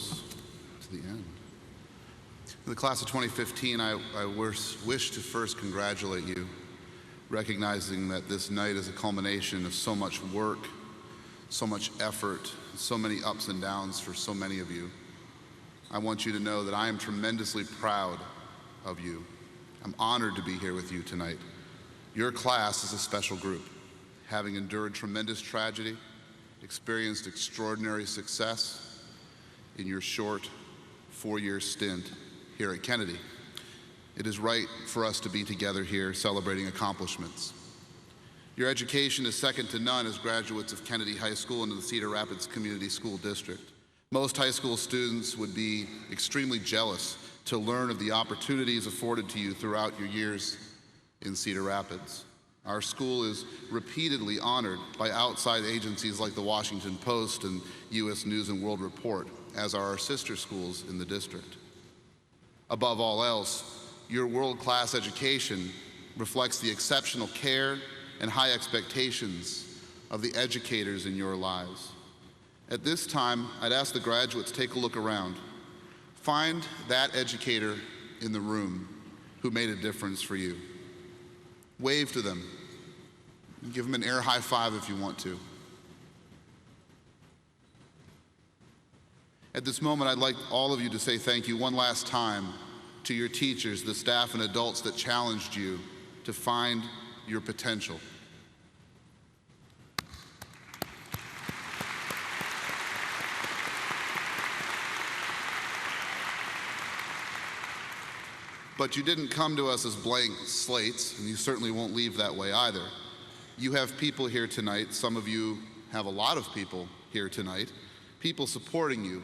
close to the end. In the class of 2015, I wish to first congratulate you, recognizing that this night is a culmination of so much work, so much effort, so many ups and downs for so many of you. I want you to know that I am tremendously proud of you. I'm honored to be here with you tonight. Your class is a special group, having endured tremendous tragedy, experienced extraordinary success in your short 4-year stint here at Kennedy. It is right for us to be together here celebrating accomplishments. Your education is second to none as graduates of Kennedy High School and the Cedar Rapids Community School District. Most high school students would be extremely jealous to learn of the opportunities afforded to you throughout your years in Cedar Rapids. Our school is repeatedly honored by outside agencies like the Washington Post and U.S. News and World Report, as are our sister schools in the district. Above all else, your world-class education reflects the exceptional care and high expectations of the educators in your lives. At this time, I'd ask the graduates take a look around. Find that educator in the room who made a difference for you. Wave to them. Give them an air high five if you want to. At this moment, I'd like all of you to say thank you one last time to your teachers, the staff and adults that challenged you to find your potential. But you didn't come to us as blank slates, and you certainly won't leave that way either. You have people here tonight, some of you have a lot of people here tonight, people supporting you,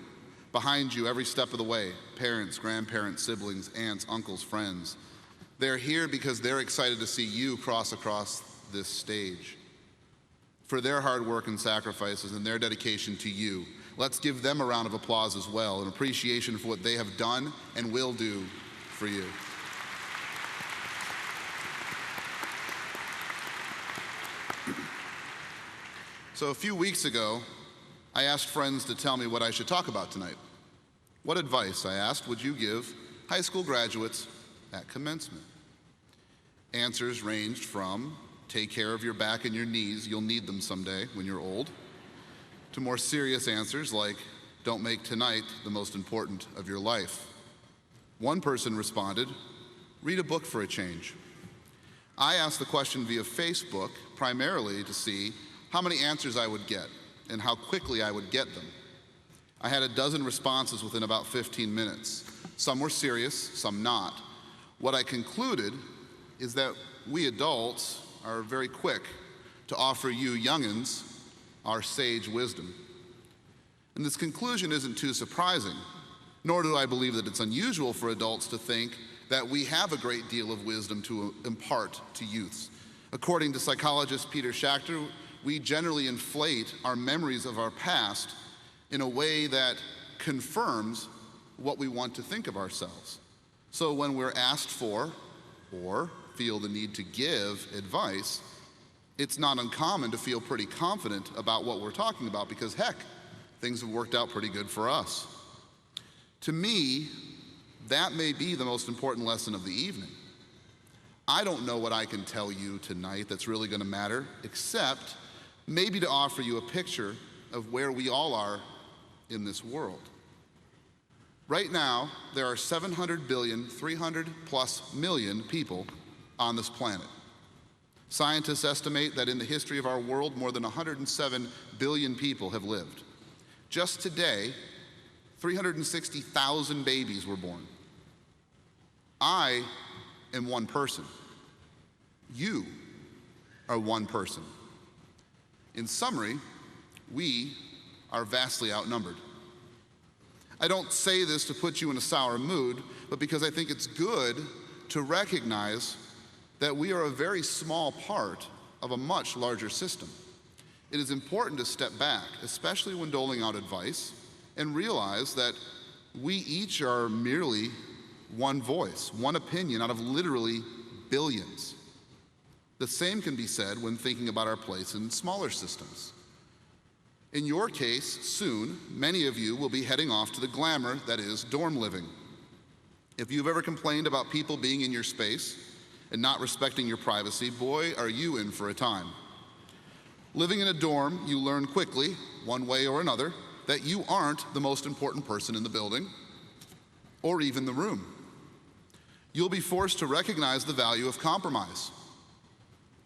behind you every step of the way, parents, grandparents, siblings, aunts, uncles, friends. They're here because they're excited to see you cross across this stage. For their hard work and sacrifices and their dedication to you, let's give them a round of applause as well, an appreciation for what they have done and will do for you. So a few weeks ago, I asked friends to tell me what I should talk about tonight. What advice, I asked, would you give high school graduates at commencement? Answers ranged from, take care of your back and your knees, you'll need them someday when you're old, to more serious answers like, don't make tonight the most important of your life. One person responded, read a book for a change. I asked the question via Facebook primarily to see how many answers I would get and how quickly I would get them. I had a dozen responses within about 15 minutes. Some were serious, some not. What I concluded is that we adults are very quick to offer you youngins our sage wisdom. And this conclusion isn't too surprising, nor do I believe that it's unusual for adults to think that we have a great deal of wisdom to impart to youths. According to psychologist Peter Schachter, we generally inflate our memories of our past in a way that confirms what we want to think of ourselves. So when we're asked for or feel the need to give advice, it's not uncommon to feel pretty confident about what we're talking about because, heck, things have worked out pretty good for us. To me, that may be the most important lesson of the evening. I don't know what I can tell you tonight that's really going to matter, except maybe to offer you a picture of where we all are in this world. Right now, there are 700 billion, 300 plus million people on this planet. Scientists estimate that in the history of our world, more than 107 billion people have lived. Just today, 360,000 babies were born. I am one person. You are one person. In summary, we are vastly outnumbered. I don't say this to put you in a sour mood, but because I think it's good to recognize that we are a very small part of a much larger system. It is important to step back, especially when doling out advice, and realize that we each are merely one voice, one opinion out of literally billions. The same can be said when thinking about our place in smaller systems. In your case, soon, many of you will be heading off to the glamour that is dorm living. If you've ever complained about people being in your space and not respecting your privacy, boy, are you in for a time. Living in a dorm, you learn quickly, one way or another, that you aren't the most important person in the building or even the room. You'll be forced to recognize the value of compromise,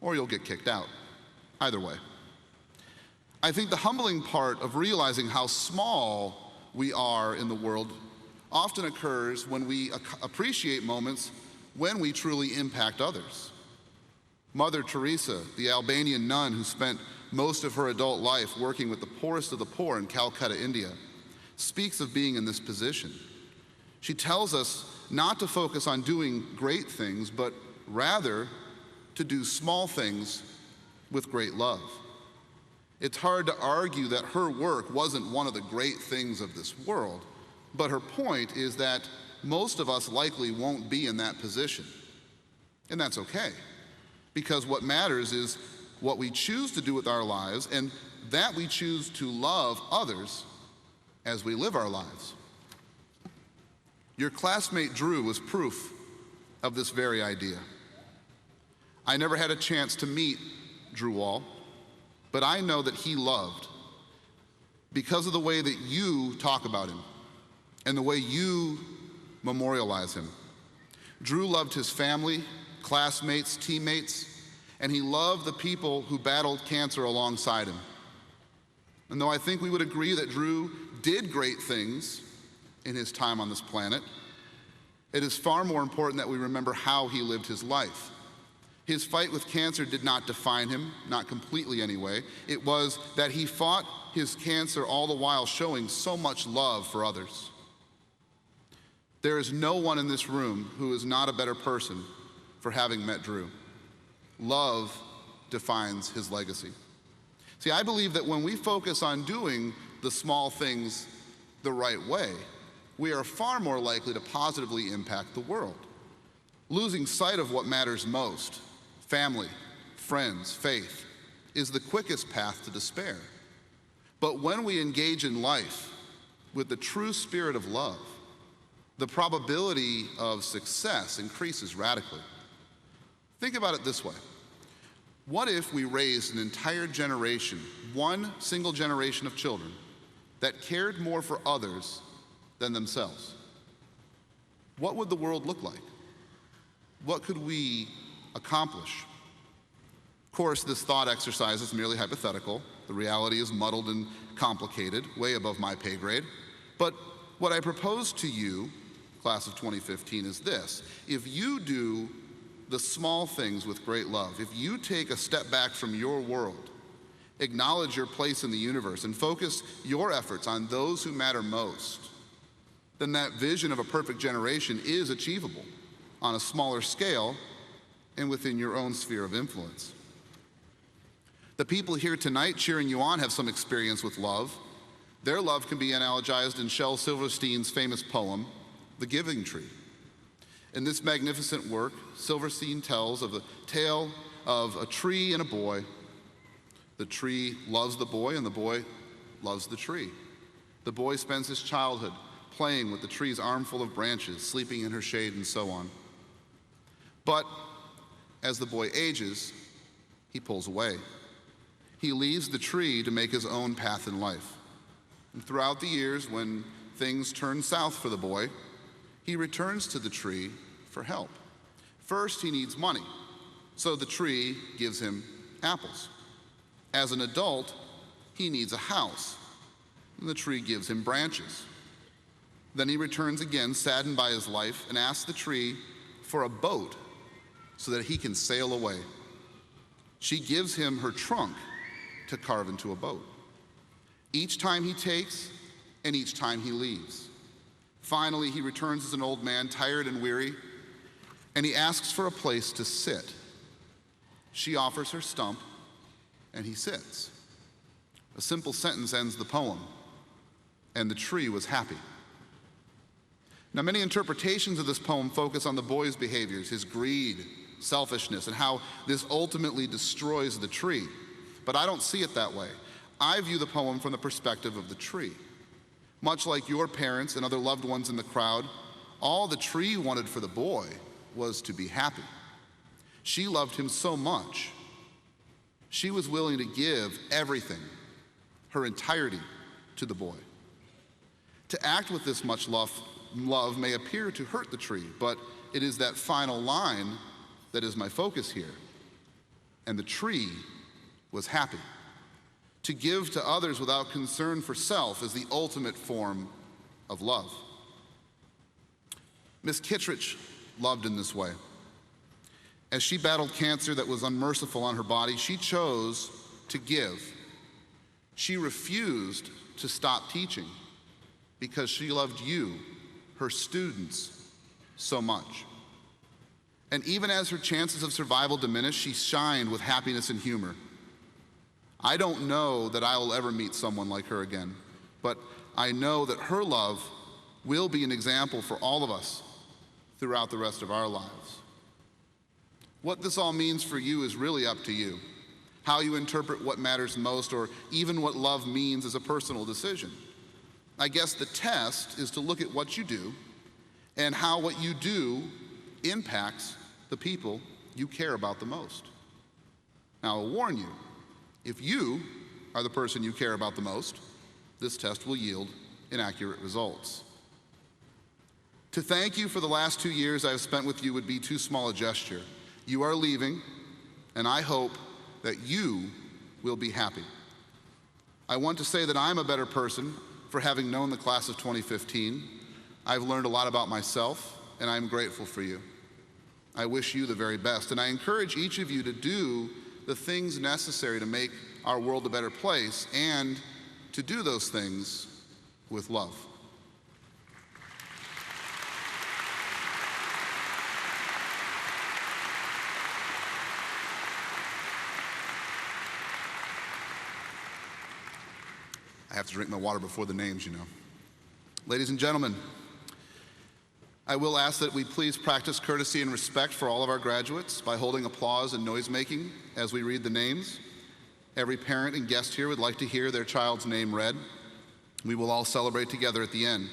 or you'll get kicked out. Either way. I think the humbling part of realizing how small we are in the world often occurs when we appreciate moments when we truly impact others. Mother Teresa, the Albanian nun who spent most of her adult life working with the poorest of the poor in Calcutta, India, speaks of being in this position. She tells us not to focus on doing great things, but rather to do small things with great love. It's hard to argue that her work wasn't one of the great things of this world, but her point is that most of us likely won't be in that position. And that's okay, because what matters is what we choose to do with our lives, and that we choose to love others as we live our lives. Your classmate Drew was proof of this very idea. I never had a chance to meet Drew Wall, but I know that he loved because of the way that you talk about him and the way you memorialize him. Drew loved his family, classmates, teammates, and he loved the people who battled cancer alongside him. And though I think we would agree that Drew did great things in his time on this planet, it is far more important that we remember how he lived his life. His fight with cancer did not define him, not completely anyway. It was that he fought his cancer all the while showing so much love for others. There is no one in this room who is not a better person for having met Drew. Love defines his legacy. See, I believe that when we focus on doing the small things the right way, we are far more likely to positively impact the world. Losing sight of what matters most, family, friends, faith, is the quickest path to despair. But when we engage in life with the true spirit of love, the probability of success increases radically. Think about it this way. What if we raised an entire generation, one single generation of children, that cared more for others than themselves? What would the world look like? What could we accomplish? Of course, this thought exercise is merely hypothetical. The reality is muddled and complicated, way above my pay grade. But what I propose to you, class of 2015, is this. If you do the small things with great love, if you take a step back from your world, acknowledge your place in the universe, and focus your efforts on those who matter most, then that vision of a perfect generation is achievable on a smaller scale and within your own sphere of influence. The people here tonight cheering you on have some experience with love. Their love can be analogized in Shel Silverstein's famous poem, The Giving Tree. In this magnificent work, Silverstein tells of the tale of a tree and a boy. The tree loves the boy, and the boy loves the tree. The boy spends his childhood playing with the tree's armful of branches, sleeping in her shade, and so on. But as the boy ages, he pulls away. He leaves the tree to make his own path in life. And throughout the years, when things turn south for the boy, he returns to the tree for help. First, he needs money, so the tree gives him apples. As an adult, he needs a house, and the tree gives him branches. Then he returns again, saddened by his life, and asks the tree for a boat so that he can sail away. She gives him her trunk to carve into a boat. Each time he takes, and each time he leaves. Finally, he returns as an old man, tired and weary, and he asks for a place to sit. She offers her stump, and he sits. A simple sentence ends the poem, and the tree was happy. Now, many interpretations of this poem focus on the boy's behaviors, his greed, selfishness, and how this ultimately destroys the tree. But I don't see it that way. I view the poem from the perspective of the tree. Much like your parents and other loved ones in the crowd, all the tree wanted for the boy was to be happy. She loved him so much, she was willing to give everything, her entirety, to the boy. To act with this much love may appear to hurt the tree, but it is that final line that is my focus here. And the tree was happy. To give to others without concern for self is the ultimate form of love. Miss Kittredge loved in this way. As she battled cancer that was unmerciful on her body, she chose to give. She refused to stop teaching because she loved you, her students, so much. And even as her chances of survival diminished, she shined with happiness and humor. I don't know that I will ever meet someone like her again, but I know that her love will be an example for all of us throughout the rest of our lives. What this all means for you is really up to you. How you interpret what matters most, or even what love means, is a personal decision. I guess the test is to look at what you do and how what you do impacts the people you care about the most. Now, I'll warn you, if you are the person you care about the most, this test will yield inaccurate results. To thank you for the last 2 years I have spent with you would be too small a gesture. You are leaving, and I hope that you will be happy. I want to say that I'm a better person for having known the class of 2015. I've learned a lot about myself, and I'm grateful for you. I wish you the very best, and I encourage each of you to do the things necessary to make our world a better place, and to do those things with love. I have to drink my water before the names, you know. Ladies and gentlemen, I will ask that we please practice courtesy and respect for all of our graduates by holding applause and noise-making as we read the names. Every parent and guest here would like to hear their child's name read. We will all celebrate together at the end.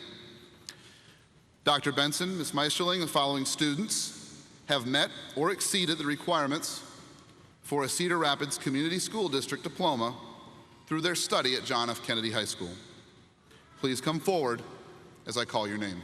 Dr. Benson, Ms. Meisterling, the following students have met or exceeded the requirements for a Cedar Rapids Community School District diploma through their study at John F. Kennedy High School. Please come forward as I call your name.